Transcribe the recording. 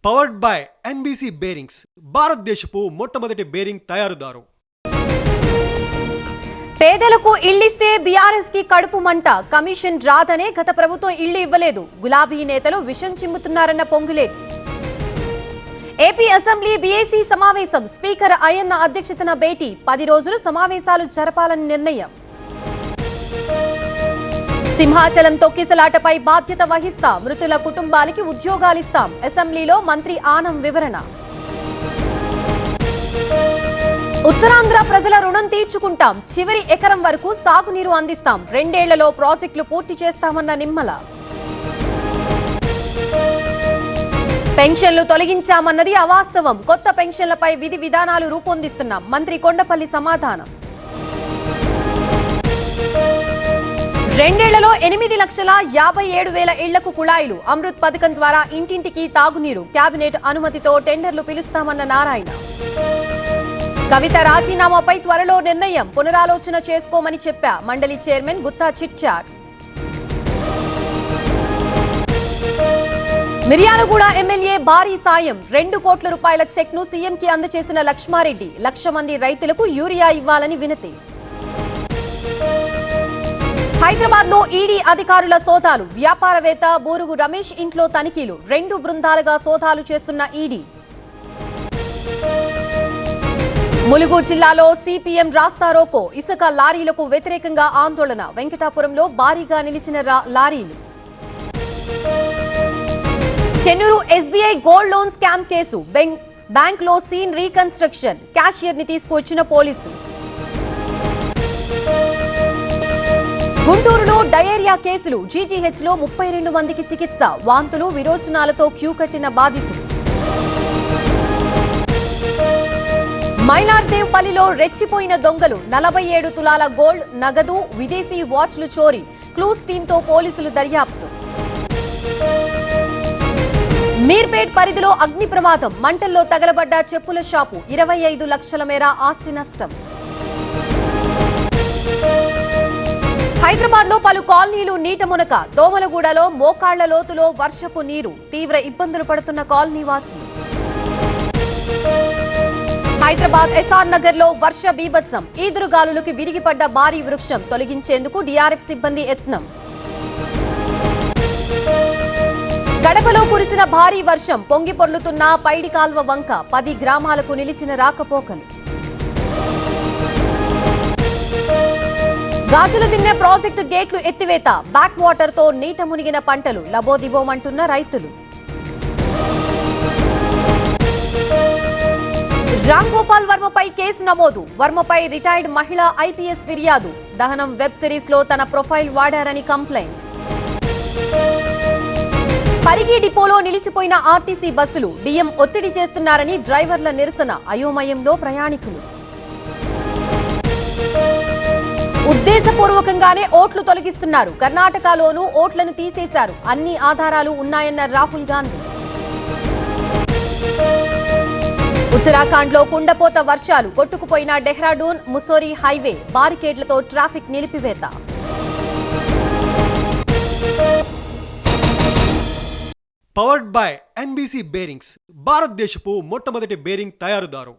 Powered by NBC bearings, భారతదేశపు మొట్టమొదటి bearing తయారుదారు. పేదలకు ఇళ్లిస్తే బీఆర్ఎస్ కి కడుపు మంట. కమిషన్ రాదనే గత ప్రభుత్వం ఇళ్లు ఇవ్వలేదు. గులాబీ నేతలు విషం చిమ్ముతున్నారన్న పొంగులేటి. ఏపీ అసెంబ్లీ బీఏసీ సమావేశం. స్పీకర్ అయ్యన్న అధ్యక్షతన భేటీ. 10 రోజులు సమావేశాలు జరపాలని నిర్ణయం. సింహాచలం తొక్కిసలాటపై బాధ్యత వహిస్తాం. మృతుల కుటుంబాలకి ఉద్యోగాలిస్తాం. అసెంబ్లీలో మంత్రి ఆనం వివరణ. ఉత్తరాంధ్ర ప్రజల రుణం తీర్చుకుంటాం. చివరి ఎకరం వరకు సాగునీరు అందిస్తాం. 2 ఏళ్లలో ప్రాజెక్టులు పూర్తి చేస్తామన్న నిమ్మల. పెన్షన్లు తొలగించామన్నది అవాస్తవం. కొత్త పెన్షన్లపై విధి విధానాలు రూపొందిస్తున్నాం. మంత్రి కొండపల్లి సమాధానం. 2 ఏళ్లలో 8,57,000 ఇళ్లకు కుళాయిలు. అమృత్ పథకం ద్వారా ఇంటింటికి తాగునీరు. కేబినెట్ అనుమతితో టెండర్లు పిలుస్తామన్న నారాయణ. కవిత రాజీనామాపై త్వరలో నిర్ణయం. పునరాలోచన చేసుకోమని చెప్పా మండలి chairman Gutta chitchat. Miryalaguda MLA భారీ సాయం. 2 కోట్ల రూపాయల చెక్ ను సీఎంకి అందజేసిన లక్ష్మారెడ్డి. 1,00,000 మంది రైతులకు యూరియా ఇవ్వాలని వినతి. హైదరాబాద్ లో ఈడీ అధికారుల సోదాలు. వ్యాపారవేత్త బూరుగు రమేష్ ఇంట్లో తనిఖీలు. 2 బృందాలుగా సోదాలు చేస్తున్న ఈడీ. ములుగు జిల్లాలో సిపిఎం రాస్తారోకో. ఇసుక లారీలకు వ్యతిరేకంగా ఆందోళన. వెంకటాపురంలో భారీగా నిలిచిన లారీలు. Chennur SBI gold loan scam case. Bank లో సీన్ రీకన్స్ట్రక్షన్. క్యాషియర్ ని తీసుకువచ్చిన పోలీసులు. గుంటూరులో డయేరియా కేసులు. జీజీహెచ్ లో 32 మందికి చికిత్స. వాంతులు విరోచనాలతో క్యూ కట్టిన బాధితులు. మైలార్దేవ్పల్లిలో రెచ్చిపోయిన దొంగలు. 47 తులాల గోల్డ్, నగదు, విదేశీ వాచ్లు చోరీ. క్లూస్ టీంతో పోలీసులు దర్యాప్తు. మీర్పేట్ పరిధిలో అగ్ని ప్రమాదం. మంటల్లో తగలబడ్డ చెప్పుల షాపు. 25 లక్షల మేర ఆస్తి నష్టం. హైదరాబాద్ లో పలు కాలనీలు నీట మునక. దోమలగూడలో మోకాళ్ల లోతులో వర్షపు నీరు. తీవ్ర ఇబ్బందులు పడుతున్న కాలనీ వాసులు. హైదరాబాద్ ఎస్ఆర్ నగర్ లో వర్ష బీభత్సం. ఈదురుగాలులకు విరిగిపడ్డ భారీ వృక్షం తొలగించేందుకు డీఆర్ఎఫ్ సిబ్బంది యత్నం. గడపలో కురిసిన భారీ వర్షం. పొంగి పొర్లుతున్న పైడి కాల్వ వంక. 10 గ్రామాలకు నిలిచిన రాకపోకలు. గాజుల దిన్నె ప్రాజెక్టు గేట్లు ఎత్తివేత. బ్యాక్ వాటర్ తో నీట మునిగిన పంటలు. లబోదిబోమంటున్న రైతులు. రామ్ గోపాల్ వర్మపై కేసు నమోదు. వర్మపై రిటైర్డ్ మహిళా ఐపీఎస్ ఫిర్యాదు. దహనం వెబ్ సిరీస్ లో తన ప్రొఫైల్ వాడారని కంప్లైంట్. పరిగి డిపోలో నిలిచిపోయిన ఆర్టీసీ బస్సులు. డీఎం ఒత్తిడి చేస్తున్నారని డ్రైవర్ల నిరసన. అయోమయంలో ప్రయాణికులు. ఉద్దేశపూర్వకంగానే ఓట్లు తొలగిస్తున్నారు. కర్ణాటకలోనూ ఓట్లను తీసేశారు. అన్ని ఆధారాలు ఉన్నాయన్న రాహుల్ గాంధీ. ఉత్తరాఖండ్ లో కుండపోత వర్షాలు. కొట్టుకుపోయిన డెహ్రాడూన్ ముస్సోరీ హైవే. బారికేడ్లతో ట్రాఫిక్ నిలిపివేత. పవర్డ్ బై ఎన్బీసీ బేరింగ్స్, భారతదేశపు మొట్టమొదటి బేరింగ్ తయారుదారు.